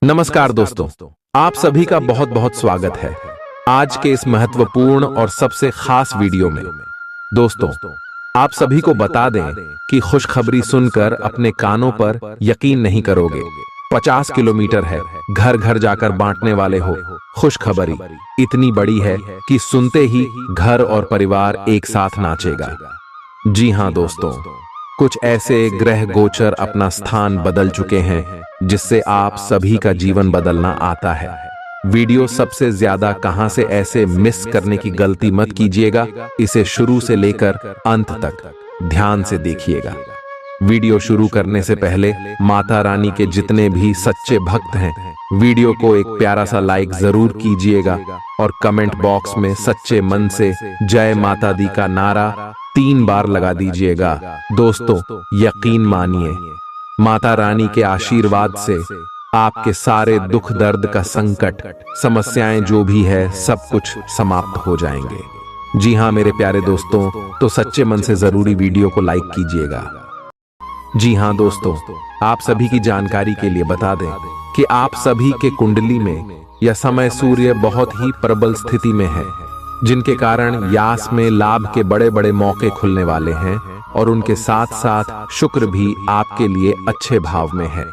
नमस्कार दोस्तों, आप सभी का बहुत बहुत स्वागत है आज के इस महत्वपूर्ण और सबसे खास वीडियो में। दोस्तों, आप सभी को बता दें कि खुशखबरी सुनकर अपने कानों पर यकीन नहीं करोगे। 50 किलोमीटर है, घर घर जाकर बांटने वाले हो। खुशखबरी इतनी बड़ी है कि सुनते ही घर और परिवार एक साथ नाचेगा। जी हां दोस्तों, कुछ ऐसे ग्रह गोचर अपना स्थान बदल चुके हैं जिससे आप सभी का जीवन बदलना आता है। वीडियो सबसे ज्यादा कहां से ऐसे मिस करने की गलती मत कीजिएगा। इसे शुरू से लेकर अंत तक ध्यान से देखिएगा। वीडियो शुरू करने से पहले माता रानी के जितने भी सच्चे भक्त हैं, वीडियो को एक प्यारा सा लाइक जरूर कीजिएगा और कमेंट बॉक्स में सच्चे मन से जय माता दी का नारा 3 बार लगा दीजिएगा। दोस्तों, यकीन मानिए, माता रानी के आशीर्वाद से आपके सारे दुख दर्द का संकट, समस्याएं जो भी है, सब कुछ समाप्त हो जाएंगे। जी हां मेरे प्यारे दोस्तों, तो सच्चे मन से जरूरी वीडियो को लाइक कीजिएगा। जी हां दोस्तों, आप सभी की जानकारी के लिए बता दें कि आप सभी के कुंडली में यह समय सूर्य बहुत ही प्रबल स्थिति में है, जिनके कारण यास में लाभ के बड़े बड़े मौके खुलने वाले हैं और उनके साथ साथ शुक्र भी आपके लिए अच्छे भाव में है।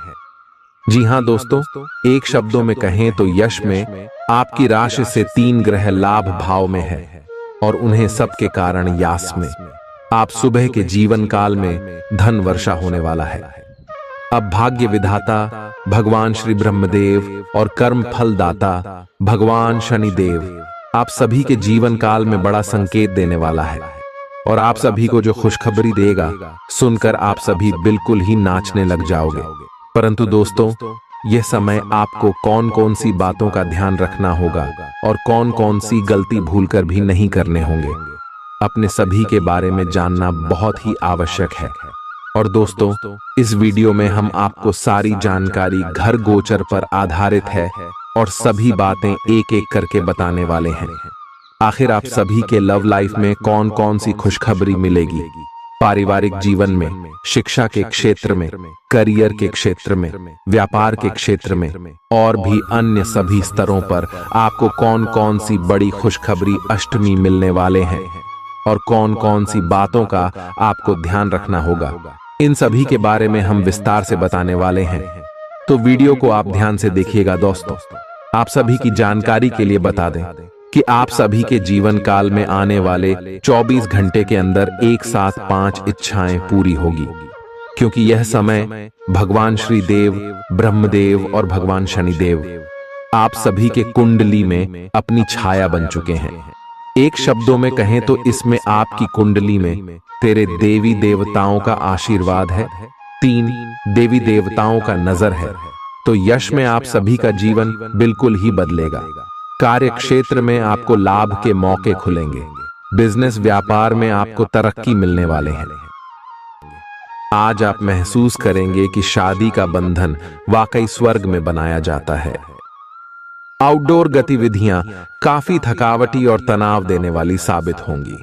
जी हां दोस्तों, एक शब्दों में कहें तो यश में आपकी राशि से 3 ग्रह लाभ भाव में है और उन्हें सबके कारण यास में आप सुबह के जीवन काल में धन वर्षा होने वाला है। अब भाग्य विधाता भगवान श्री ब्रह्मदेव और कर्म फल दाता भगवान शनिदेव आप सभी के जीवन काल में बड़ा संकेत देने वाला है और आप सभी को जो खुशखबरी देगा सुनकर आप सभी बिल्कुल ही नाचने लग जाओगे। परंतु दोस्तों, यह समय आपको कौन कौन सी बातों का ध्यान रखना होगा और कौन कौन सी गलती भूलकर भी नहीं करने होंगे, अपने सभी के बारे में जानना बहुत ही आवश्यक है। और दोस्तों, इस वीडियो में हम आपको सारी जानकारी घर गोचर पर आधारित है और सभी बातें एक एक करके बताने वाले हैं। आखिर आप सभी के लव लाइफ में कौन कौन सी खुशखबरी मिलेगी, पारिवारिक जीवन में, शिक्षा के क्षेत्र में, करियर के क्षेत्र में, व्यापार के क्षेत्र में और भी अन्य सभी स्तरों पर आपको कौन कौन सी बड़ी खुशखबरी अष्टमी मिलने वाले हैं और कौन कौन सी बातों का आपको ध्यान रखना होगा, इन सभी के बारे में हम विस्तार से बताने वाले हैं। तो वीडियो को आप ध्यान से देखिएगा। दोस्तों, आप सभी की जानकारी के लिए बता दें कि आप सभी के जीवन काल में आने वाले 24 घंटे के अंदर एक साथ 5 इच्छाएं पूरी होगी, क्योंकि यह समय भगवान श्री देव, ब्रह्मदेव और भगवान शनिदेव आप सभी के कुंडली में अपनी छाया बन चुके हैं। एक शब्दों में कहें तो इसमें आपकी कुंडली में तेरे देवी देवताओं का आशीर्वाद है, 3 देवी देवताओं का नजर है। तो यश में आप सभी का जीवन बिल्कुल ही बदलेगा। कार्य क्षेत्र में आपको लाभ के मौके खुलेंगे। बिजनेस व्यापार में आपको तरक्की मिलने वाले हैं। आज आप महसूस करेंगे कि शादी का बंधन वाकई स्वर्ग में बनाया जाता है। आउटडोर गतिविधियां काफी थकावटी और तनाव देने वाली साबित होंगी।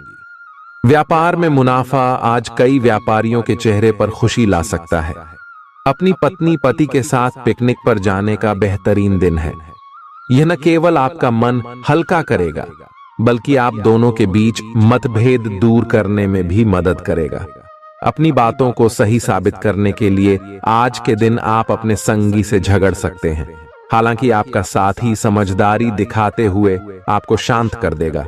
व्यापार में मुनाफा आज कई व्यापारियों के चेहरे पर खुशी ला सकता है। अपनी पत्नी पति के साथ पिकनिक पर जाने का बेहतरीन दिन है। यह न केवल आपका मन हल्का करेगा, बल्कि आप दोनों के बीच मतभेद दूर करने में भी मदद करेगा। अपनी बातों को सही साबित करने के लिए आज के दिन आप अपने संगी से झगड़ सकते हैं। हालांकि आपका साथी समझदारी दिखाते हुए आपको शांत कर देगा।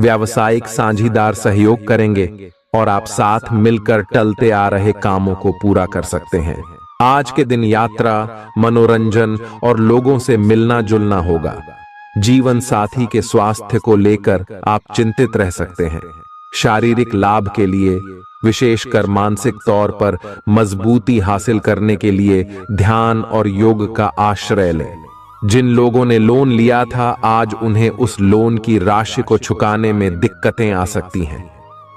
व्यावसायिक साझीदार सहयोग करेंगे और आप साथ मिलकर टलते आ रहे कामों को पूरा कर सकते हैं। आज के दिन यात्रा, मनोरंजन और लोगों से मिलना जुलना होगा। जीवन साथी के स्वास्थ्य को लेकर आप चिंतित रह सकते हैं। शारीरिक लाभ के लिए, विशेषकर मानसिक तौर पर मजबूती हासिल करने के लिए ध्यान और योग का आश्रय लें। जिन लोगों ने लोन लिया था, आज उन्हें उस लोन की राशि को चुकाने में दिक्कतें आ सकती हैं।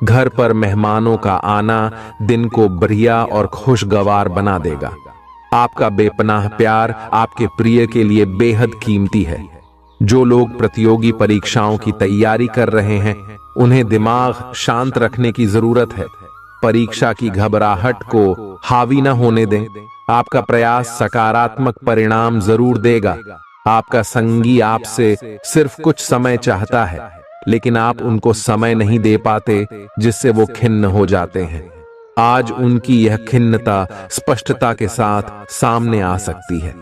घर पर मेहमानों का आना दिन को बढ़िया और खुशगवार बना देगा। आपका बेपनाह प्यार आपके प्रिय के लिए बेहद कीमती है। जो लोग प्रतियोगी परीक्षाओं की तैयारी कर रहे हैं, उन्हें दिमाग शांत रखने की जरूरत है। परीक्षा की घबराहट को हावी न होने दें। आपका प्रयास सकारात्मक परिणाम जरूर देगा। आपका संगी आपसे सिर्फ कुछ समय चाहता है, लेकिन आप उनको समय नहीं दे पाते, जिससे वो खिन्न हो जाते हैं। आज उनकी यह खिन्नता स्पष्टता के साथ सामने आ सकती है।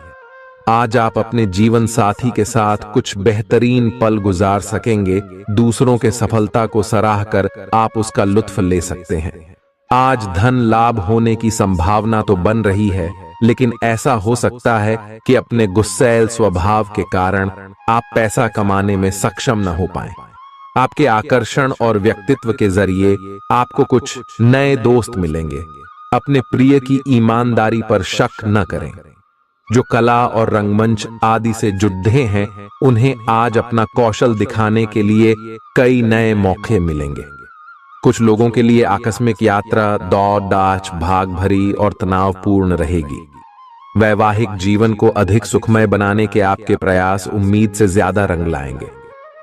आज आप अपने जीवन साथी के साथ कुछ बेहतरीन पल गुजार सकेंगे। दूसरों के सफलता को सराह कर आप उसका लुत्फ ले सकते हैं। आज धन लाभ होने की संभावना तो बन रही है, लेकिन ऐसा हो सकता है कि अपने गुस्सैल स्वभाव के कारण आप पैसा कमाने में सक्षम न हो पाएं। आपके आकर्षण और व्यक्तित्व के जरिए आपको कुछ नए दोस्त मिलेंगे। अपने प्रिय की ईमानदारी पर शक न करें। जो कला और रंगमंच आदि से जुड़े हैं, उन्हें आज अपना कौशल दिखाने के लिए कई नए मौके मिलेंगे। कुछ लोगों के लिए आकस्मिक यात्रा दौड़ दाच भाग भरी और तनावपूर्ण रहेगी। वैवाहिक जीवन को अधिक सुखमय बनाने के आपके प्रयास उम्मीद से ज्यादा रंग लाएंगे।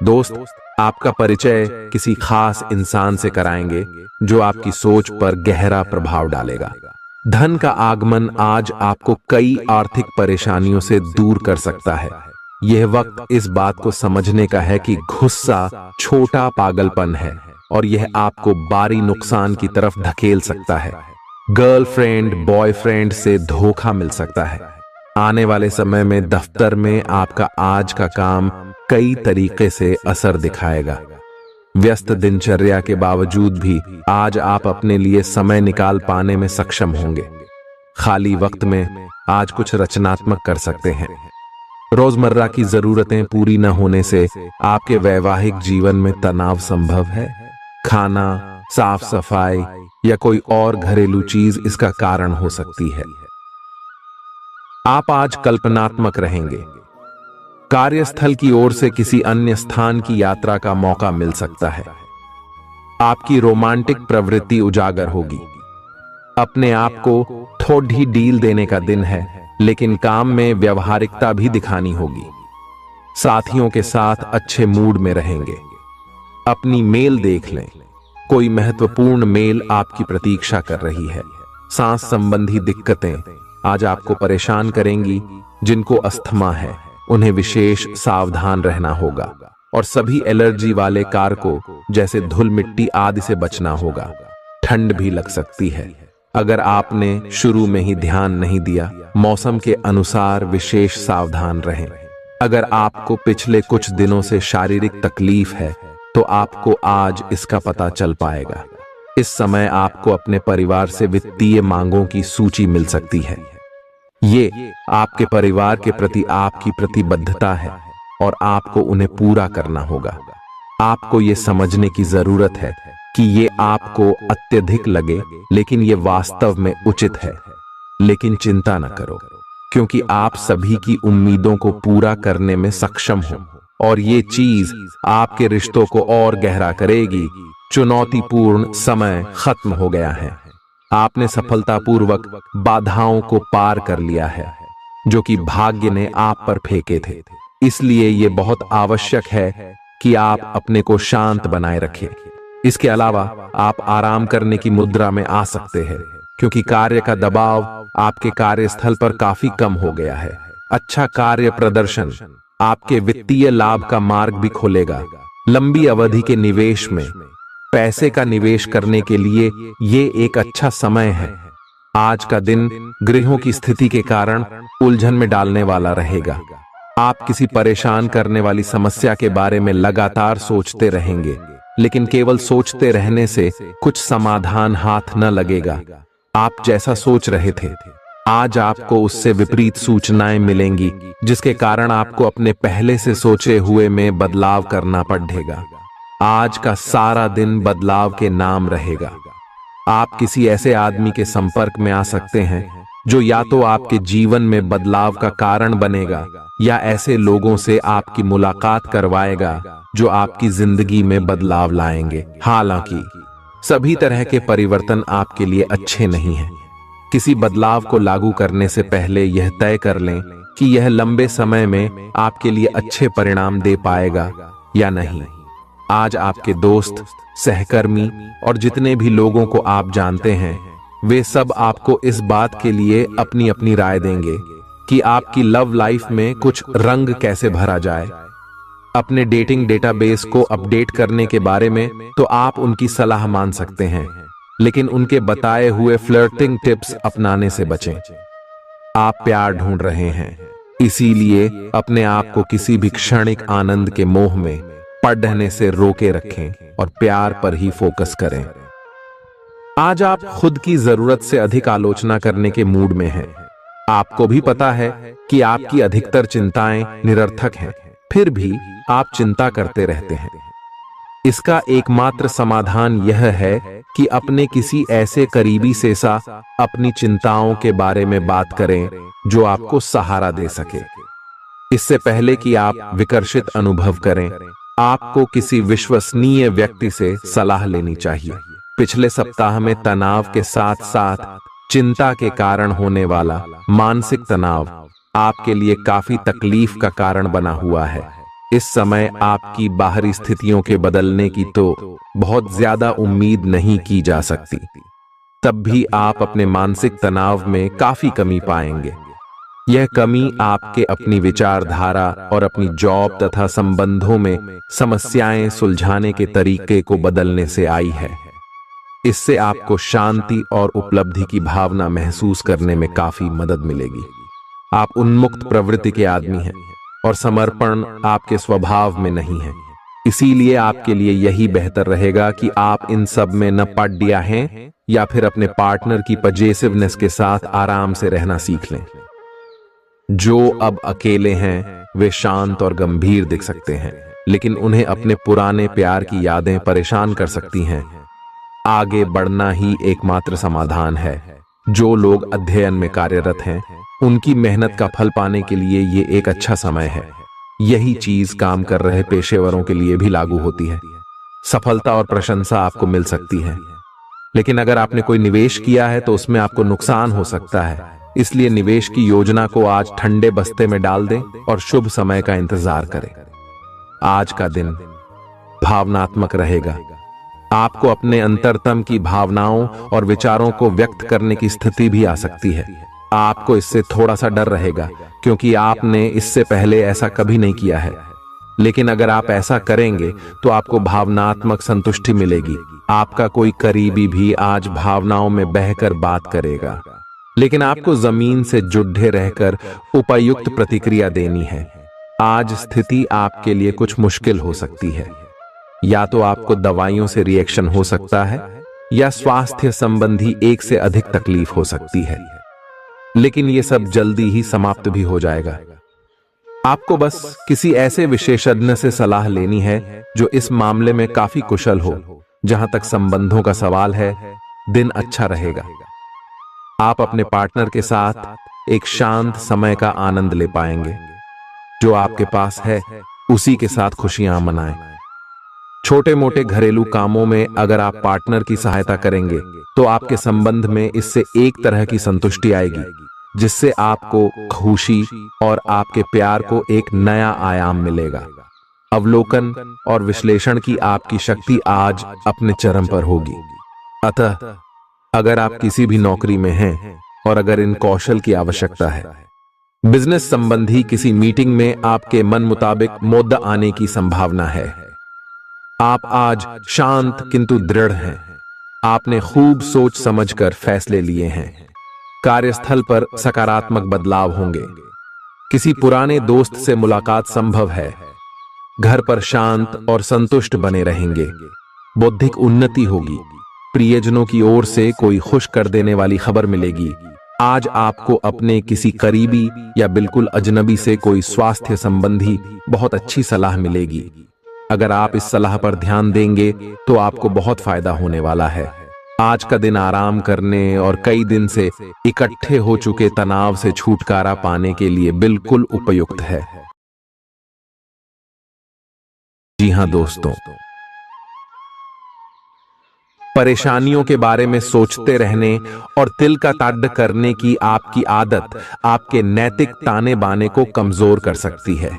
दोस्त आपका परिचय किसी खास इंसान से कराएंगे, जो आपकी सोच पर गहरा प्रभाव डालेगा। धन का आगमन आज आपको कई आर्थिक परेशानियों से दूर कर सकता है। यह वक्त इस बात को समझने का है कि गुस्सा छोटा पागलपन है और यह आपको भारी नुकसान की तरफ धकेल सकता है। गर्लफ्रेंड बॉयफ्रेंड से धोखा मिल सकता है। आने वाले समय में दफ्तर में आपका आज का काम कई तरीके से असर दिखाएगा। व्यस्त दिनचर्या के बावजूद भी आज आप अपने लिए समय निकाल पाने में सक्षम होंगे। खाली वक्त में आज कुछ रचनात्मक कर सकते हैं। रोजमर्रा की जरूरतें पूरी न होने से आपके वैवाहिक जीवन में तनाव संभव है। खाना, साफ सफाई या कोई और घरेलू चीज इसका कारण हो सकती है। आप आज कल्पनात्मक रहेंगे। कार्यस्थल की ओर से किसी अन्य स्थान की यात्रा का मौका मिल सकता है। आपकी रोमांटिक प्रवृत्ति उजागर होगी। अपने आप को थोड़ी डील देने का दिन है, लेकिन काम में व्यवहारिकता भी दिखानी होगी। साथियों के साथ अच्छे मूड में रहेंगे। अपनी मेल देख लें। कोई महत्वपूर्ण मेल आपकी प्रतीक्षा कर रही है। सांस संबंधी दिक्कतें आज आपको परेशान करेंगी। जिनको अस्थमा है, उन्हें विशेष सावधान रहना होगा और सभी एलर्जी वाले कारकों जैसे धूल मिट्टी आदि से बचना होगा। ठंड भी लग सकती है। अगर आपने शुरू में ही ध्यान नहीं दिया, मौसम के अनुसार विशेष सावधान रहें। अगर आपको पिछले कुछ दिनों से शारीरिक तकलीफ है, तो आपको आज इसका पता चल पाएगा। इस समय आपको अपने परिवार से वित्तीय मांगों की सूची मिल सकती है। ये आपके परिवार के प्रति आपकी प्रतिबद्धता है और आपको उन्हें पूरा करना होगा। आपको ये समझने की जरूरत है कि ये आपको अत्यधिक लगे, लेकिन ये वास्तव में उचित है। लेकिन चिंता न करो, क्योंकि आप सभी की उम्मीदों को पूरा करने में सक्षम हो और ये चीज आपके रिश्तों को और गहरा करेगी। चुनौतीपूर्ण समय खत्म हो गया है। आपने सफलतापूर्वक बाधाओं को पार कर लिया है, जो कि भाग्य ने आप पर फेंके थे। इसलिए ये बहुत आवश्यक है कि आप अपने को शांत बनाए रखें। इसके अलावा आप आराम करने की मुद्रा में आ सकते हैं, क्योंकि कार्य का दबाव आपके कार्यस्थल पर काफी कम हो गया है। अच्छा कार्य प्रदर्शन आपके वित्तीय लाभ का मार्ग भी खोलेगा। लंबी अवधि के निवेश में पैसे का निवेश करने के लिए ये एक अच्छा समय है। आज का दिन गृहों की स्थिति के कारण उलझन में डालने वाला रहेगा। आप किसी परेशान करने वाली समस्या के बारे में लगातार सोचते रहेंगे, लेकिन केवल सोचते रहने से कुछ समाधान हाथ न लगेगा। आप जैसा सोच रहे थे, आज आपको उससे विपरीत सूचनाएं मिलेंगी, जिसके कारण आपको अपने पहले से सोचे हुए में बदलाव करना पड़ेगा। आज का सारा दिन बदलाव के नाम रहेगा। आप किसी ऐसे आदमी के संपर्क में आ सकते हैं जो या तो आपके जीवन में बदलाव का कारण बनेगा, या ऐसे लोगों से आपकी मुलाकात करवाएगा जो आपकी जिंदगी में बदलाव लाएंगे। हालांकि सभी तरह के परिवर्तन आपके लिए अच्छे नहीं हैं। किसी बदलाव को लागू करने से पहले यह तय कर लें कि यह लंबे समय में आपके लिए अच्छे परिणाम दे पाएगा या नहीं। आज आपके दोस्त, सहकर्मी और जितने भी लोगों को आप जानते हैं, वे सब आपको इस बात के लिए अपनी अपनी राय देंगे कि आपकी लव लाइफ में कुछ रंग कैसे भरा जाए। अपने डेटिंग डेटाबेस को अपडेट करने के बारे में तो आप उनकी सलाह मान सकते हैं, लेकिन उनके बताए हुए फ्लर्टिंग टिप्स अपनाने से बचें। आप प्यार ढूंढ रहे हैं, इसीलिए अपने आप को किसी भी क्षणिक आनंद के मोह में पड़ने से रोके रखें और प्यार पर ही फोकस करें। आज आप खुद की जरूरत से अधिक आलोचना करने के मूड में हैं। आपको भी पता है कि आपकी अधिकतर चिंताएं निरर्थक हैं, फिर भी आप चिंता करते रहते हैं। इसका एकमात्र समाधान यह है कि अपने किसी ऐसे करीबी से अपनी चिंताओं के बारे में बात करें जो आपको सहारा दे सके। इससे पहले कि आप विकर्षित अनुभव करें, आपको किसी विश्वसनीय व्यक्ति से सलाह लेनी चाहिए। पिछले सप्ताह में तनाव के साथ साथ चिंता के कारण होने वाला मानसिक तनाव आपके लिए काफी तकलीफ का कारण बना हुआ है। इस समय आपकी बाहरी स्थितियों के बदलने की तो बहुत ज्यादा उम्मीद नहीं की जा सकती, तब भी आप अपने मानसिक तनाव में काफी कमी पाएंगे। यह कमी आपके अपनी विचारधारा और अपनी जॉब तथा संबंधों में समस्याएं सुलझाने के तरीके को बदलने से आई है। इससे आपको शांति और उपलब्धि की भावना महसूस करने में काफी मदद मिलेगी। आप उन्मुक्त प्रवृत्ति के आदमी हैं और समर्पण आपके स्वभाव में नहीं है, इसीलिए आपके लिए यही बेहतर रहेगा कि आप इन सब में न पड़ गया हैं या फिर अपने पार्टनर की पजेसिवनेस के साथ आराम से रहना सीख लें। जो अब अकेले हैं वे शांत और गंभीर दिख सकते हैं, लेकिन उन्हें अपने पुराने प्यार की यादें परेशान कर सकती हैं। आगे बढ़ना ही एकमात्र समाधान है। जो लोग अध्ययन में कार्यरत हैं, उनकी मेहनत का फल पाने के लिए ये एक अच्छा समय है। यही चीज काम कर रहे पेशेवरों के लिए भी लागू होती है। सफलता और प्रशंसा आपको मिल सकती है, लेकिन अगर आपने कोई निवेश किया है तो उसमें आपको नुकसान हो सकता है। इसलिए निवेश की योजना को आज ठंडे बस्ते में डाल दें और शुभ समय का इंतजार करें। आज का दिन भावनात्मक रहेगा। आपको अपने अंतरतम की भावनाओं और विचारों को व्यक्त करने की स्थिति भी आ सकती है। आपको इससे थोड़ा सा डर रहेगा, क्योंकि आपने इससे पहले ऐसा कभी नहीं किया है। लेकिन अगर आप ऐसा करेंगे तो आपको भावनात्मक संतुष्टि मिलेगी। आपका कोई करीबी भी आज भावनाओं में बहकर बात करेगा, लेकिन आपको जमीन से जुड़े रहकर उपयुक्त प्रतिक्रिया देनी है। आज स्थिति आपके लिए कुछ मुश्किल हो सकती है। या तो आपको दवाइयों से रिएक्शन हो सकता है या स्वास्थ्य संबंधी एक से अधिक तकलीफ हो सकती है, लेकिन यह सब जल्दी ही समाप्त भी हो जाएगा। आपको बस किसी ऐसे विशेषज्ञ से सलाह लेनी है जो इस मामले में काफी कुशल हो। जहां तक संबंधों का सवाल है, दिन अच्छा रहेगा। आप अपने पार्टनर के साथ एक शांत समय का आनंद ले पाएंगे। जो आपके पास है उसी के साथ खुशियां मनाएं। छोटे मोटे घरेलू कामों में अगर आप पार्टनर की सहायता करेंगे तो आपके संबंध में इससे एक तरह की संतुष्टि आएगी, जिससे आपको खुशी और आपके प्यार को एक नया आयाम मिलेगा। अवलोकन और विश्लेषण की आपकी शक्ति आज अपने चरम पर होगी। अतः अगर आप किसी भी नौकरी में हैं और अगर इन कौशल की आवश्यकता है, बिजनेस संबंधी किसी मीटिंग में आपके मन मुताबिक मुद्दा आने की संभावना है। आप आज शांत किंतु दृढ़ हैं। आपने खूब सोच समझकर फैसले लिए हैं। कार्यस्थल पर सकारात्मक बदलाव होंगे। किसी पुराने दोस्त से मुलाकात संभव है। घर पर शांत और संतुष्ट बने रहेंगे। बौद्धिक उन्नति होगी। प्रियजनों की ओर से कोई खुश कर देने वाली खबर मिलेगी। आज आपको अपने किसी करीबी या बिल्कुल अजनबी से कोई स्वास्थ्य संबंधी बहुत अच्छी सलाह मिलेगी। अगर आप इस सलाह पर ध्यान देंगे तो आपको बहुत फायदा होने वाला है। आज का दिन आराम करने और कई दिन से इकट्ठे हो चुके तनाव से छुटकारा पाने के लिए बिल्कुल उपयुक्त है। जी हां दोस्तों, परेशानियों के बारे में सोचते रहने और तिल का ताड़ करने की आपकी आदत आपके नैतिक ताने बाने को कमजोर कर सकती है।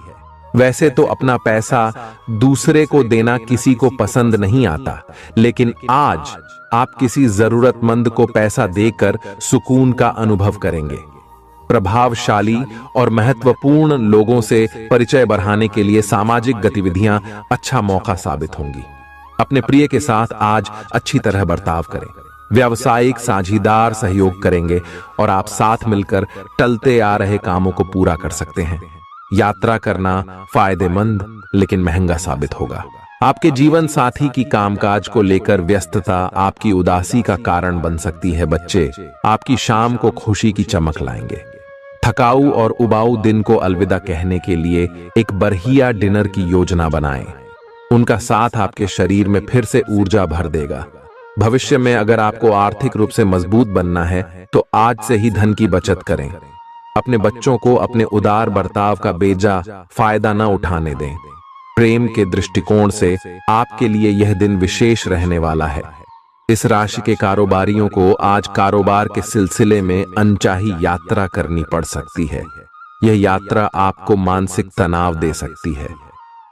वैसे तो अपना पैसा दूसरे को देना किसी को पसंद नहीं आता, लेकिन आज आप किसी जरूरतमंद को पैसा देकर सुकून का अनुभव करेंगे। प्रभावशाली और महत्वपूर्ण लोगों से परिचय बढ़ाने के लिए सामाजिक गतिविधियां अच्छा मौका साबित होंगी। अपने प्रिय के साथ आज अच्छी तरह बर्ताव करें। व्यावसायिक साझीदार सहयोग करेंगे और आप साथ मिलकर टलते आ रहे कामों को पूरा कर सकते हैं। यात्रा करना फायदेमंद लेकिन महंगा साबित होगा। आपके जीवन साथी की कामकाज को लेकर व्यस्तता आपकी उदासी का कारण बन सकती है। बच्चे आपकी शाम को खुशी की चमक लाएंगे। थकाऊ और उबाऊ दिन को अलविदा कहने के लिए एक बढ़िया डिनर की योजना बनाएं। उनका साथ आपके शरीर में फिर से ऊर्जा भर देगा। भविष्य में अगर आपको आर्थिक रूप से मजबूत बनना है तो आज से ही धन की बचत करें। अपने बच्चों को अपने उदार बर्ताव का बेजा फायदा न उठाने दें। प्रेम के दृष्टिकोण से आपके लिए यह दिन विशेष रहने वाला है। इस राशि के कारोबारियों को आज कारोबार के सिलसिले में अनचाही यात्रा करनी पड़ सकती है। यह यात्रा आपको मानसिक तनाव दे सकती है।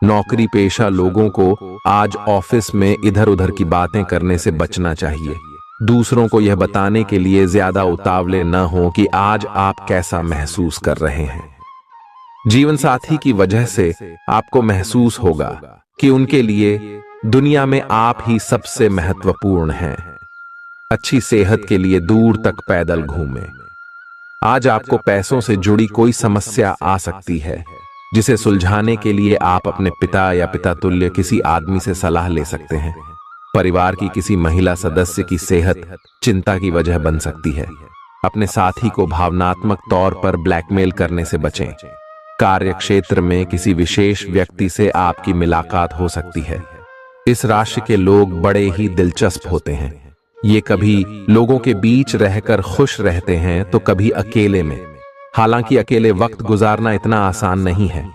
नौकरी पेशा लोगों को आज ऑफिस में इधर उधर की बातें करने से बचना चाहिए। दूसरों को यह बताने के लिए ज्यादा उतावले न हो कि आज आप कैसा महसूस कर रहे हैं। जीवन साथी की वजह से आपको महसूस होगा कि उनके लिए दुनिया में आप ही सबसे महत्वपूर्ण हैं। अच्छी सेहत के लिए दूर तक पैदल घूमें। आज आपको पैसों से जुड़ी कोई समस्या आ सकती है जिसे सुलझाने के लिए आप अपने पिता या पिता तुल्य किसी आदमी से सलाह ले सकते हैं। परिवार की किसी महिला सदस्य की सेहत चिंता की वजह बन सकती है। अपने साथी को भावनात्मक तौर पर ब्लैकमेल करने से बचें। कार्य क्षेत्र में किसी विशेष व्यक्ति से आपकी मुलाकात हो सकती है। इस राशि के लोग बड़े ही दिलचस्प होते हैं। ये कभी लोगों के बीच रहकर खुश रहते हैं तो कभी अकेले में। हालांकि अकेले वक्त गुजारना इतना आसान नहीं है,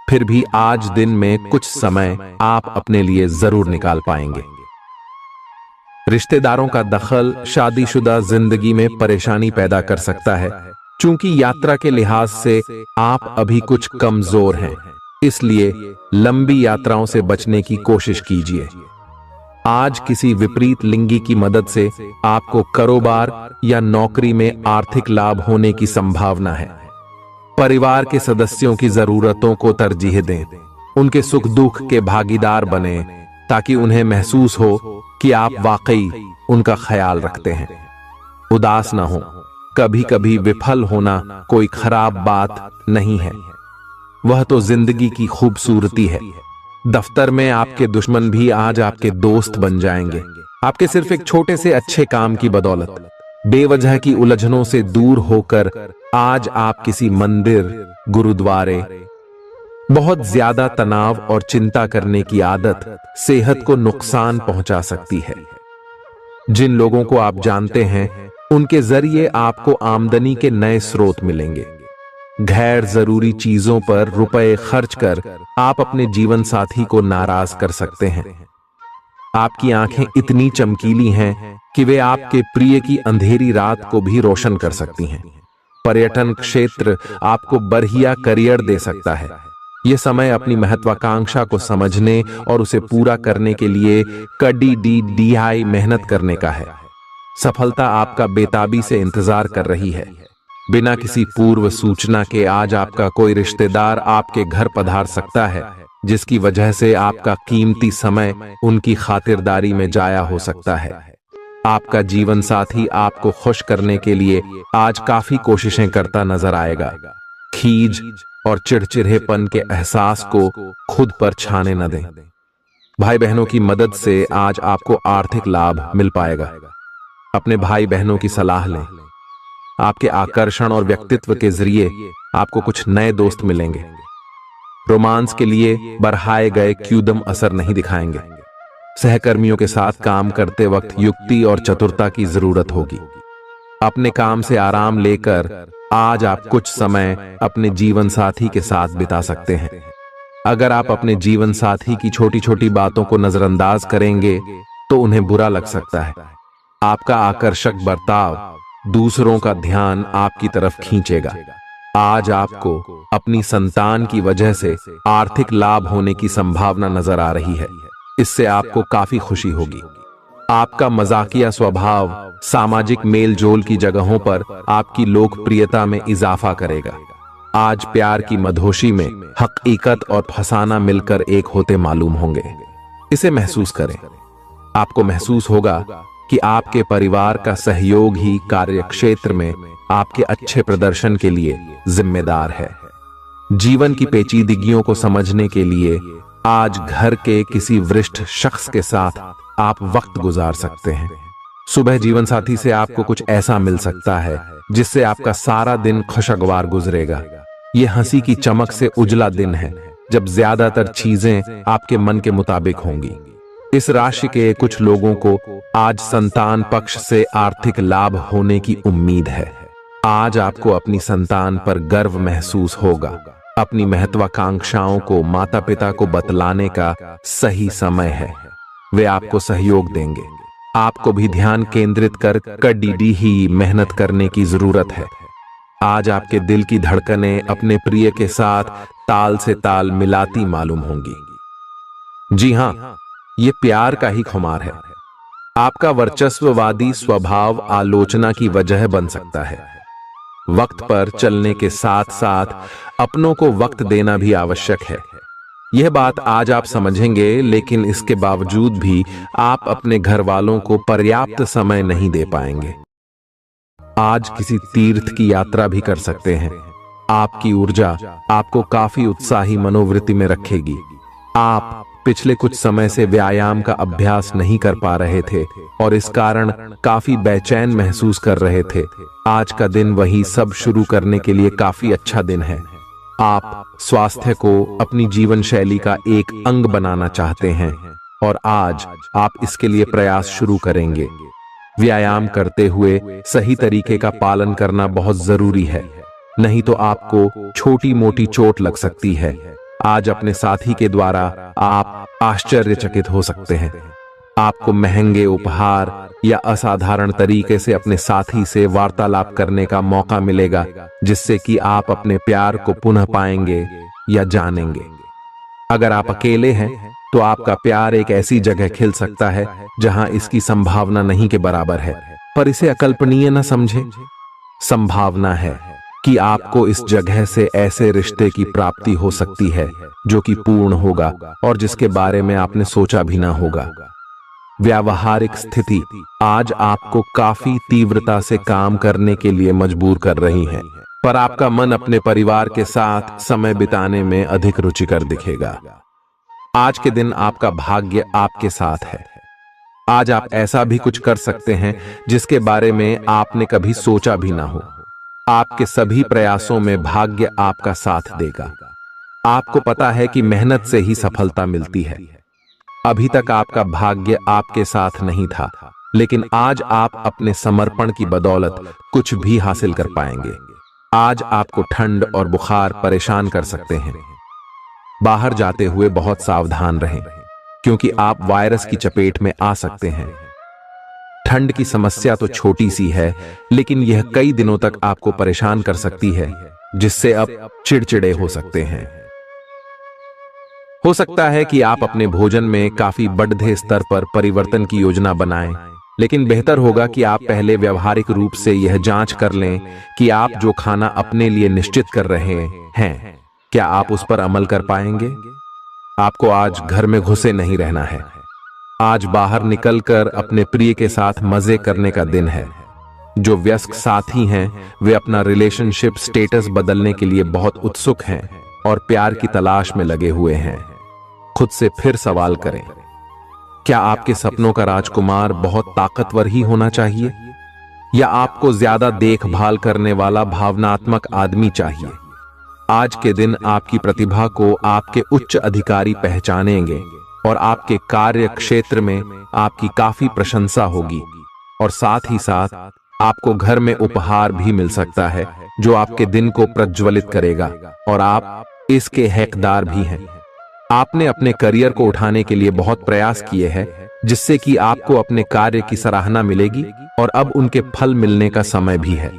फिर भी आज दिन में कुछ समय आप अपने लिए जरूर निकाल पाएंगे। रिश्तेदारों का दखल शादीशुदा जिंदगी में परेशानी पैदा कर सकता है। चूंकि यात्रा के लिहाज से आप अभी कुछ कमजोर हैं, इसलिए लंबी यात्राओं से बचने की कोशिश कीजिए। आज किसी विपरीत लिंगी की मदद से आपको कारोबार या नौकरी में आर्थिक लाभ होने की संभावना है। परिवार के सदस्यों की जरूरतों को तरजीह दें। उनके सुख दुख के भागीदार बने ताकि उन्हें महसूस हो कि आप वाकई उनका ख्याल रखते हैं। उदास ना हो। कभी कभी विफल होना कोई खराब बात नहीं है, वह तो जिंदगी की खूबसूरती है। दफ्तर में आपके दुश्मन भी आज आपके दोस्त बन जाएंगे, आपके सिर्फ एक छोटे से अच्छे काम की बदौलत। बेवजह की उलझनों से दूर होकर आज आप किसी मंदिर, गुरुद्वारे। बहुत ज्यादा तनाव और चिंता करने की आदत सेहत को नुकसान पहुंचा सकती है। जिन लोगों को आप जानते हैं उनके जरिए आपको आमदनी के नए स्रोत मिलेंगे। गैर जरूरी चीजों पर रुपए खर्च कर आप अपने जीवन साथी को नाराज कर सकते हैं। आपकी आंखें इतनी चमकीली हैं कि वे आपके प्रिय की अंधेरी रात को भी रोशन कर सकती हैं। पर्यटन क्षेत्र आपको बढ़िया करियर दे सकता है। यह समय अपनी महत्वाकांक्षा को समझने और उसे पूरा करने के लिए कड़ी मेहनत करने का है। सफलता आपका बेताबी से इंतजार कर रही है। बिना किसी पूर्व सूचना के आज आपका कोई रिश्तेदार आपके घर पधार सकता है, जिसकी वजह से आपका कीमती समय उनकी खातिरदारी में जाया हो सकता है। आपका जीवन साथी आपको खुश करने के लिए आज काफी कोशिशें करता नजर आएगा। खीज और चिड़चिड़ेपन के एहसास को खुद पर छाने न दें। भाई बहनों की मदद से आज आपको आर्थिक लाभ मिल पाएगा। अपने भाई बहनों की सलाह लें। आपके आकर्षण और व्यक्तित्व के जरिए आपको कुछ नए दोस्त मिलेंगे। रोमांस के लिए बढ़ाए गए क्यूदम असर नहीं दिखाएंगे। सहकर्मियों के साथ काम करते वक्त युक्ति और चतुरता की जरूरत होगी। अपने काम से आराम लेकर आज आप कुछ समय अपने जीवन साथी के साथ बिता सकते हैं। अगर आप अपने जीवन साथी की छोटी छोटी बातों को नजरअंदाज करेंगे तो उन्हें बुरा लग सकता है। आपका आकर्षक बर्ताव दूसरों का ध्यान आपकी तरफ खींचेगा। आज आपको अपनी संतान की वजह से आर्थिक लाभ होने की संभावना नजर आ रही है। इससे आपको काफी खुशी होगी। आपका मजाकिया स्वभाव सामाजिक मेलजोल की जगहों पर आपकी लोकप्रियता में इजाफा करेगा। आज प्यार की मधोशी में हकीकत और फसाना मिलकर एक होते मालूम होंगे। इसे महसूस करें। आपको महसूस होगा कि आपके परिवार का सहयोग ही कार्यक्षेत्र में आपके अच्छे प्रदर्शन के लिए जिम्मेदार है। जीवन की पेचीदगियों को समझने के लिए आज घर के किसी वरिष्ठ शख्स के साथ आप वक्त गुजार सकते हैं। सुबह जीवन साथी से आपको कुछ ऐसा मिल सकता है जिससे आपका सारा दिन खुशगवार गुजरेगा। यह हंसी की चमक से उजला दिन है जब ज्यादातर चीजें आपके मन के मुताबिक होंगी। इस राशि के कुछ लोगों को आज संतान पक्ष से आर्थिक लाभ होने की उम्मीद है। आज आपको अपनी संतान पर गर्व महसूस होगा। अपनी महत्वाकांक्षाओं को माता पिता को बतलाने का सही समय है। वे आपको सहयोग देंगे। आपको भी ध्यान केंद्रित कर कड़ी ही मेहनत करने की जरूरत है। आज आपके दिल की धड़कनें अपने प्रिय के साथ ताल से ताल मिलाती मालूम होंगी। जी हां, ये प्यार का ही खुमार है। आपका वर्चस्ववादी स्वभाव आलोचना की वजह बन सकता है। वक्त पर चलने के साथ साथ अपनों को वक्त देना भी आवश्यक है। यह बात आज आप समझेंगे, लेकिन इसके बावजूद भी आप अपने घर वालों को पर्याप्त समय नहीं दे पाएंगे। आज किसी तीर्थ की यात्रा भी कर सकते हैं। आपकी ऊर्जा आपको काफी उत्साही मनोवृत्ति में रखेगी। आप पिछले कुछ समय से व्यायाम का अभ्यास नहीं कर पा रहे थे और इस कारण काफी बेचैन महसूस कर रहे थे। आज का दिन वही सब शुरू करने के लिए काफी अच्छा दिन है। आप स्वास्थ्य को अपनी जीवन शैली का एक अंग बनाना चाहते हैं और आज आप इसके लिए प्रयास शुरू करेंगे। व्यायाम करते हुए सही तरीके का पालन करना बहुत जरूरी है, नहीं तो आपको छोटी मोटी चोट लग सकती है। आज अपने साथी के द्वारा आप आश्चर्यचकित हो सकते हैं। आपको महंगे उपहार या असाधारण तरीके से अपने साथी से वार्तालाप करने का मौका मिलेगा, जिससे कि आप अपने प्यार को पुनः पाएंगे या जानेंगे। अगर आप अकेले हैं तो आपका प्यार एक ऐसी जगह खिल सकता है जहां इसकी संभावना नहीं के बराबर है, पर इसे अकल्पनीय न समझें। संभावना है कि आपको इस जगह से ऐसे रिश्ते की प्राप्ति हो सकती है जो कि पूर्ण होगा और जिसके बारे में आपने सोचा भी ना होगा। व्यावहारिक स्थिति आज आपको काफी तीव्रता से काम करने के लिए मजबूर कर रही है, पर आपका मन अपने परिवार के साथ समय बिताने में अधिक रुचिकर दिखेगा। आज के दिन आपका भाग्य आपके साथ है। आज आप ऐसा भी कुछ कर सकते हैं जिसके बारे में आपने कभी सोचा भी ना हो। आपके सभी प्रयासों में भाग्य आपका साथ देगा। आपको पता है कि मेहनत से ही सफलता मिलती है। अभी तक आपका भाग्य आपके साथ नहीं था, लेकिन आज आप अपने समर्पण की बदौलत कुछ भी हासिल कर पाएंगे। आज आपको ठंड और बुखार परेशान कर सकते हैं। बाहर जाते हुए बहुत सावधान रहें, क्योंकि आप वायरस की चपेट में आ सकते हैं। ठंड की समस्या तो छोटी सी है, लेकिन यह कई दिनों तक आपको परेशान कर सकती है, जिससे अब चिड़चिड़े हो सकते हैं। हो सकता है कि आप अपने भोजन में काफी बढ़ते स्तर पर परिवर्तन की योजना बनाएं, लेकिन बेहतर होगा कि आप पहले व्यावहारिक रूप से यह जांच कर लें कि आप जो खाना अपने लिए निश्चित कर रहे हैं, क्या आप उस पर अमल कर पाएंगे। आपको आज घर में घुसे नहीं रहना है। आज बाहर निकलकर अपने प्रिय के साथ मजे करने का दिन है। जो वयस्क साथी हैं, वे अपना रिलेशनशिप स्टेटस बदलने के लिए बहुत उत्सुक हैं और प्यार की तलाश में लगे हुए हैं। खुद से फिर सवाल करें, क्या आपके सपनों का राजकुमार बहुत ताकतवर ही होना चाहिए, या आपको ज्यादा देखभाल करने वाला भावनात्मक आदमी चाहिए। आज के दिन आपकी प्रतिभा को आपके उच्च अधिकारी पहचानेंगे और आपके कार्य क्षेत्र में आपकी काफी प्रशंसा होगी, और साथ ही साथ आपको घर में उपहार भी मिल सकता है जो आपके दिन को प्रज्वलित करेगा, और आप इसके हकदार भी हैं। आपने अपने करियर को उठाने के लिए बहुत प्रयास किए हैं, जिससे कि आपको अपने कार्य की सराहना मिलेगी और अब उनके फल मिलने का समय भी है।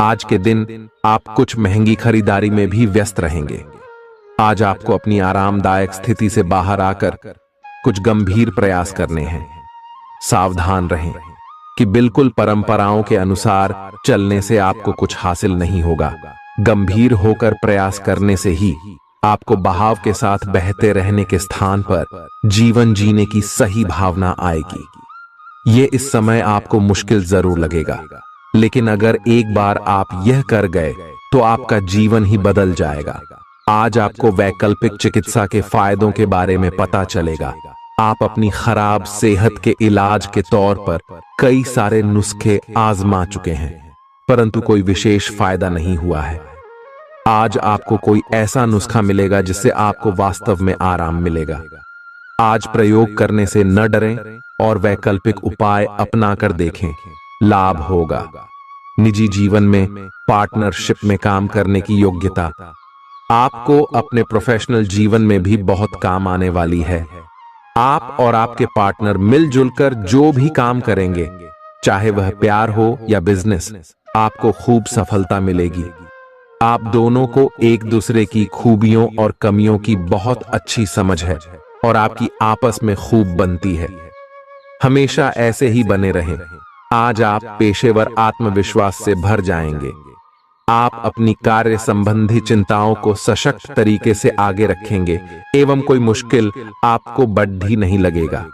आज के दिन आप कुछ महंगी खरीदारी में भी व्यस्त रहेंगे। आज आपको अपनी आरामदायक स्थिति से बाहर आकर कुछ गंभीर प्रयास करने हैं। सावधान रहें कि बिल्कुल परंपराओं के अनुसार चलने से आपको कुछ हासिल नहीं होगा। गंभीर होकर प्रयास करने से ही आपको बहाव के साथ बहते रहने के स्थान पर जीवन जीने की सही भावना आएगी। ये इस समय आपको मुश्किल जरूर लगेगा, लेकिन अगर एक बार आप यह कर गए तो आपका जीवन ही बदल जाएगा। आज आपको वैकल्पिक चिकित्सा के फायदों के बारे में पता चलेगा। आप अपनी खराब सेहत के इलाज के तौर पर कई सारे नुस्खे आजमा चुके हैं, परंतु कोई विशेष फायदा नहीं हुआ है। आज आपको कोई ऐसा नुस्खा मिलेगा जिससे आपको वास्तव में आराम मिलेगा। आज प्रयोग करने से न डरें और वैकल्पिक उपाय अपनाकर देखें, लाभ होगा। निजी जीवन में पार्टनरशिप में काम करने की योग्यता आपको अपने प्रोफेशनल जीवन में भी बहुत काम आने वाली है। आप और आपके पार्टनर मिलजुल कर जो भी काम करेंगे, चाहे वह प्यार हो या बिजनेस, आपको खूब सफलता मिलेगी। आप दोनों को एक दूसरे की खूबियों और कमियों की बहुत अच्छी समझ है और आपकी आपस में खूब बनती है। हमेशा ऐसे ही बने रहें। आज आप पेशेवर आत्मविश्वास से भर जाएंगे। आप अपनी कार्य संबंधी चिंताओं को सशक्त तरीके से आगे रखेंगे एवं कोई मुश्किल आपको बढ़ी नहीं लगेगा।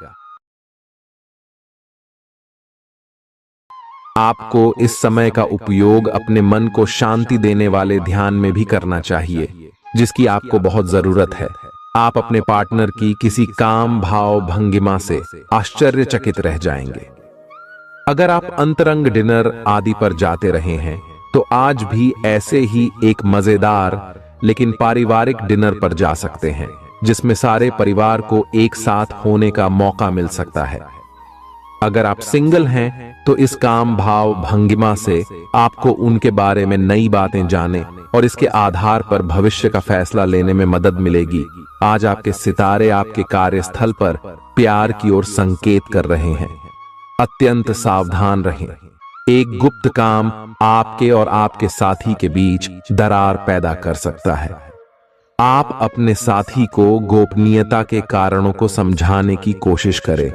आपको इस समय का उपयोग अपने मन को शांति देने वाले ध्यान में भी करना चाहिए, जिसकी आपको बहुत जरूरत है। आप अपने पार्टनर की किसी काम भाव भंगिमा से आश्चर्यचकित रह जाएंगे। अगर आप अंतरंग डिनर आदि पर जाते रहे हैं तो आज भी ऐसे ही एक मजेदार लेकिन पारिवारिक डिनर पर जा सकते हैं, जिसमें सारे परिवार को एक साथ होने का मौका मिल सकता है। अगर आप सिंगल हैं तो इस काम भाव भंगिमा से आपको उनके बारे में नई बातें जाने और इसके आधार पर भविष्य का फैसला लेने में मदद मिलेगी। आज आपके सितारे आपके कार्यस्थल पर प्यार की ओर संकेत कर रहे हैं। अत्यंत सावधान रहें। एक गुप्त काम आपके और आपके साथी के बीच दरार पैदा कर सकता है। आप अपने साथी को गोपनीयता के कारणों को समझाने की कोशिश करें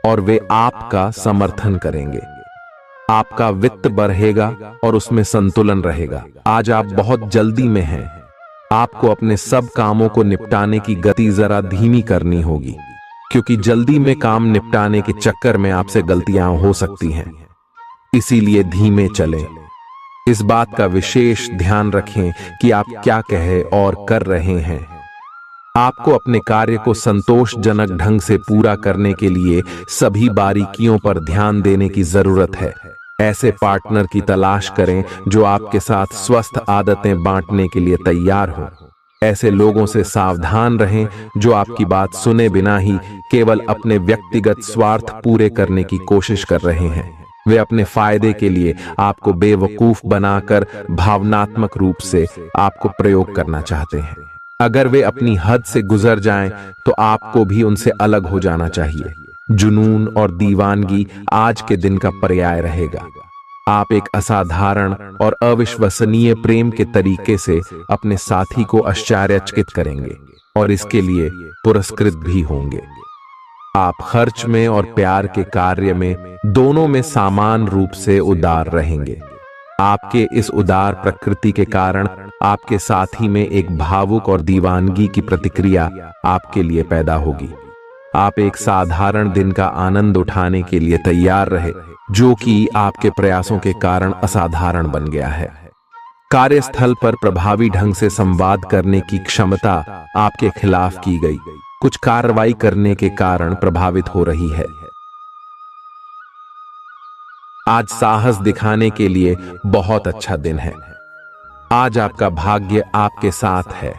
और वे आपका समर्थन करेंगे। आपका वित्त बढ़ेगा और उसमें संतुलन रहेगा। आज आप बहुत जल्दी में हैं। आपको अपने सब कामों को निपटाने की गति जरा धीमी करनी होगी, क्योंकि जल्दी में काम निपटाने के चक्कर में आपसे गलतियां हो सकती हैं। इसीलिए धीमे चलें। इस बात का विशेष ध्यान रखें कि आप क्या कहे और कर रहे हैं। आपको अपने कार्य को संतोषजनक ढंग से पूरा करने के लिए सभी बारीकियों पर ध्यान देने की जरूरत है। ऐसे पार्टनर की तलाश करें जो आपके साथ स्वस्थ आदतें बांटने के लिए तैयार हो। ऐसे लोगों से सावधान रहें जो आपकी बात सुने बिना ही केवल अपने व्यक्तिगत स्वार्थ पूरे करने की कोशिश कर रहे हैं। वे अपने फायदे के लिए आपको बेवकूफ बनाकर भावनात्मक रूप से आपको प्रयोग करना चाहते हैं। अगर वे अपनी हद से गुजर जाएं, तो आपको भी उनसे अलग हो जाना चाहिए। जुनून और दीवानगी आज के दिन का पर्याय रहेगा। आप एक असाधारण और अविश्वसनीय प्रेम के तरीके से अपने साथी को आश्चर्यचकित करेंगे और इसके लिए पुरस्कृत भी होंगे। आप खर्च में और प्यार के कार्य में दोनों में समान रूप से उदार रहेंगे। आपके इस उदार प्रकृति के कारण आपके साथी में एक भावुक और दीवानगी की प्रतिक्रिया आपके लिए पैदा होगी। आप एक साधारण दिन का आनंद उठाने के लिए तैयार रहे, जो कि आपके प्रयासों के कारण असाधारण बन गया है। कार्यस्थल पर प्रभावी ढंग से संवाद करने की क्षमता आपके खिलाफ की गई कुछ कार्रवाई करने के कारण प्रभावित हो रही है। आज साहस दिखाने के लिए बहुत अच्छा दिन है। आज आपका भाग्य आपके साथ है।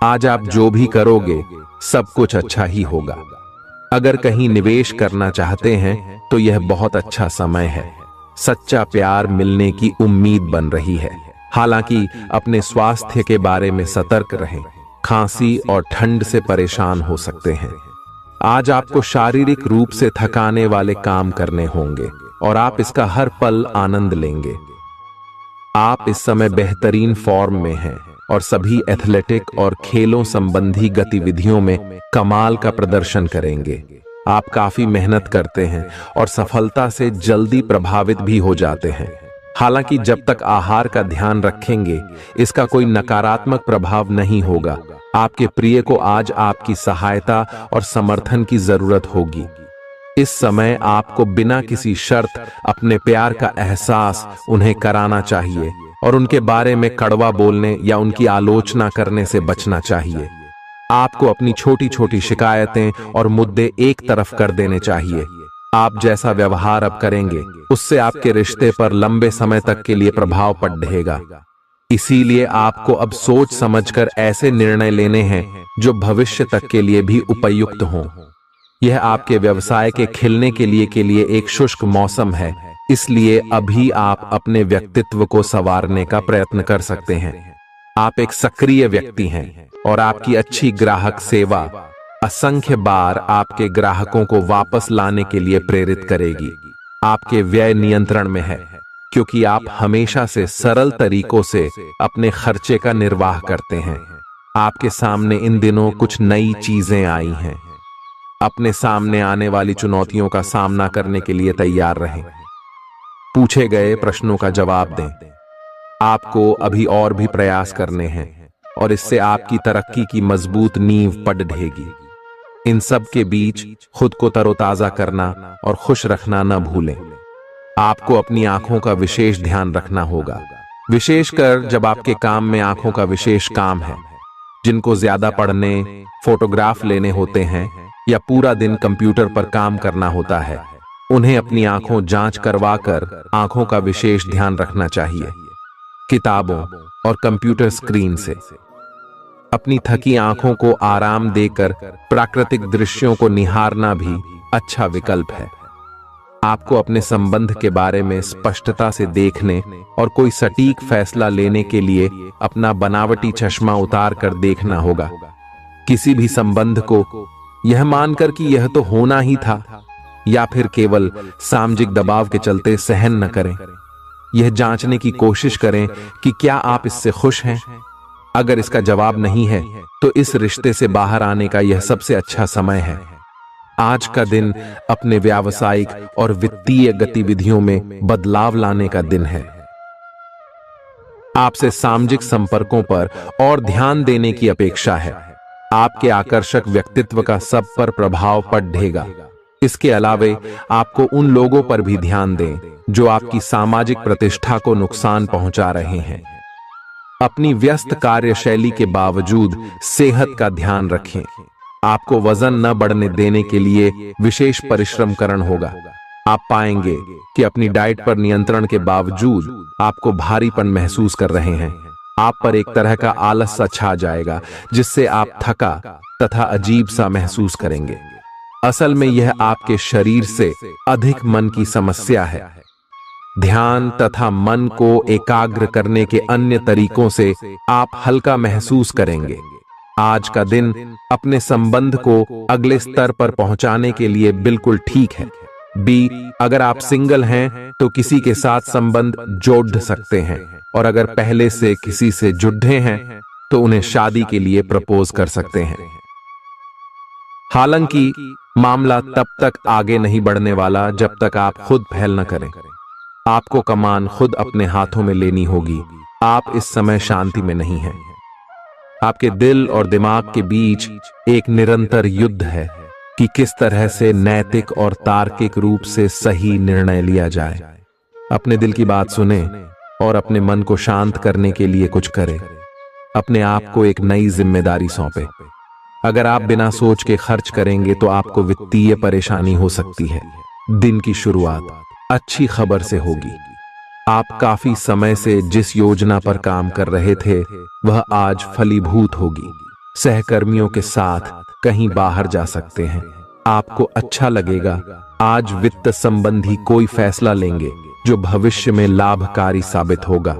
आज आप जो भी करोगे सब कुछ अच्छा ही होगा। अगर कहीं निवेश करना चाहते हैं तो यह बहुत अच्छा समय है। सच्चा प्यार मिलने की उम्मीद बन रही है। हालांकि अपने स्वास्थ्य के बारे में सतर्क रहें। खांसी और ठंड से परेशान हो सकते हैं। आज आपको शारीरिक रूप से थकाने वाले काम करने होंगे और आप इसका हर पल आनंद लेंगे। आप इस समय बेहतरीन फॉर्म में हैं और सभी एथलेटिक और खेलों संबंधी गतिविधियों में कमाल का प्रदर्शन करेंगे। आप काफी मेहनत करते हैं और सफलता से जल्दी प्रभावित भी हो जाते हैं। हालांकि जब तक आहार का ध्यान रखेंगे, इसका कोई नकारात्मक प्रभाव नहीं होगा। आपके प्रिय को आज आपकी सहायता और समर्थन की जरूरत होगी। इस समय आपको बिना किसी शर्त अपने प्यार का एहसास उन्हें कराना चाहिए और उनके बारे में कड़वा बोलने या उनकी आलोचना करने से बचना चाहिए। आपको अपनी छोटी छोटी शिकायतें और मुद्दे एक तरफ कर देने चाहिए। आप जैसा व्यवहार अब करेंगे, उससे आपके रिश्ते पर लंबे समय तक के लिए प्रभाव पड़ेगा। इसीलिए आपको अब सोच समझकर ऐसे निर्णय लेने हैं जो भविष्य तक के लिए भी उपयुक्त हों। यह आपके व्यवसाय के खिलने के लिए एक शुष्क मौसम है, इसलिए अभी आप अपने व्यक्तित्व को संवारने का प्रयत्न कर सकते हैं। आप एक सक्रिय व्यक्ति हैं और आपकी अच्छी ग्राहक सेवा असंख्य बार आपके ग्राहकों को वापस लाने के लिए प्रेरित करेगी। आपके व्यय नियंत्रण में है, क्योंकि आप हमेशा से सरल तरीकों से अपने खर्चे का निर्वाह करते हैं। आपके सामने इन दिनों कुछ नई चीजें आई हैं। अपने सामने आने वाली चुनौतियों का सामना करने के लिए तैयार रहें। पूछे गए प्रश्नों का जवाब दें। आपको अभी और भी प्रयास करने हैं और इससे आपकी तरक्की की मजबूत नींव पड़ेगी। इन सब के बीच खुद को तरोताजा करना और खुश रखना न भूलें। आपको अपनी आंखों का विशेष ध्यान रखना होगा, विशेषकर जब आपके काम में आंखों का विशेष काम है। जिनको ज्यादा पढ़ने, फोटोग्राफ लेने होते हैं या पूरा दिन कंप्यूटर पर काम करना होता है, उन्हें अपनी आंखों जांच करवाकर आंखों का विशेष ध्यान रखना चाहिए। किताबों और कंप्यूटर स्क्रीन से अपनी थकी आंखों को आराम देकर प्राकृतिक दृश्यों को निहारना भी अच्छा विकल्प है। आपको अपने संबंध के बारे में स्पष्टता से देखने और कोई सटीक फैसला लेने के लिए अपना बनावटी चश्मा उतार कर देखना होगा। किसी भी संबंध को यह मानकर कि यह तो होना ही था या फिर केवल सामाजिक दबाव के चलते सहन न करें। यह जांचने की कोशिश करें कि क्या आप इससे खुश हैं। अगर इसका जवाब नहीं है, तो इस रिश्ते से बाहर आने का यह सबसे अच्छा समय है। आज का दिन अपने व्यावसायिक और वित्तीय गतिविधियों में बदलाव लाने का दिन है। आपसे सामाजिक संपर्कों पर और ध्यान देने की अपेक्षा है। आपके आकर्षक व्यक्तित्व का सब पर प्रभाव पड़ेगा। इसके अलावे आपको उन लोगों पर भी ध्यान दें जो आपकी सामाजिक प्रतिष्ठा को नुकसान पहुंचा रहे हैं। अपनी व्यस्त कार्यशैली के बावजूद सेहत का ध्यान रखें। आपको वजन न बढ़ने देने के लिए विशेष परिश्रम करना होगा। आप पाएंगे कि अपनी डाइट पर नियंत्रण के बावजूद आपको भारीपन महसूस कर रहे हैं। आप पर एक तरह का आलस सा छा जाएगा, जिससे आप थका तथा अजीब सा महसूस करेंगे। असल में यह आपके शरीर से अधिक मन की समस्या है। ध्यान तथा मन को एकाग्र करने के अन्य तरीकों से आप हल्का महसूस करेंगे। आज का दिन अपने संबंध को अगले स्तर पर पहुंचाने के लिए बिल्कुल ठीक है। अगर आप सिंगल हैं तो किसी के साथ संबंध जोड़ सकते हैं, और अगर पहले से किसी से जुड़े हैं तो उन्हें शादी के लिए प्रपोज कर सकते हैं। हालांकि मामला तब तक आगे नहीं बढ़ने वाला जब तक आप खुद पहल न करें। आपको कमान खुद अपने हाथों में लेनी होगी। आप इस समय शांति में नहीं हैं। आपके दिल और दिमाग के बीच एक निरंतर युद्ध है कि किस तरह से नैतिक और तार्किक रूप से सही निर्णय लिया जाए। अपने दिल की बात सुने और अपने मन को शांत करने के लिए कुछ करें। अपने आप को एक नई जिम्मेदारी सौंपे। अगर आप बिना सोच के खर्च करेंगे तो आपको वित्तीय परेशानी हो सकती है। दिन की शुरुआत अच्छी खबर से होगी। आप काफी समय से जिस योजना पर काम कर रहे थे वह आज फलीभूत होगी। सहकर्मियों के साथ कहीं बाहर जा सकते हैं। आपको अच्छा लगेगा। आज वित्त संबंधी कोई फैसला लेंगे जो भविष्य में लाभकारी साबित होगा।